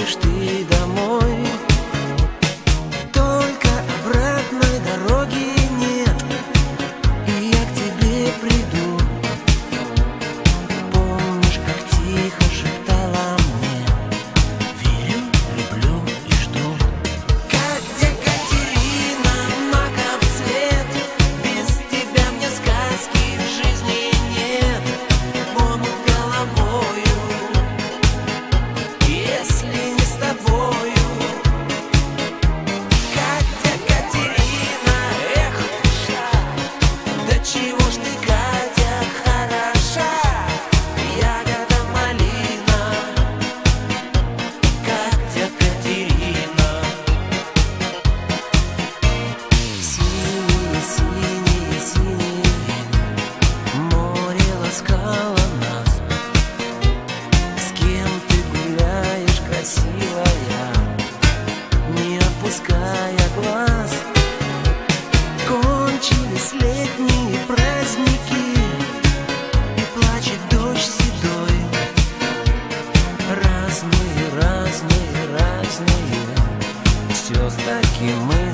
приедешь ты домой. Только обратной дороги нет, и я к тебе приду. Помнишь, как тихо шептала мне: верю, люблю и жду. Катя, Катерина, маков цвет, без тебя мне сказки в жизни нет. В омут головою, если не с тобою. Катя, Катерина, эх, душа, да чего ж ты, Катя, хороша. Ягода малина, Катя, Катерина. Синие, синие, синие море ласкало нас. С кем ты гуляешь, красивая, не опуская глаз? Кончились летние праздники, и плачет дождь седой. Разные, разные, разные, все-таки мы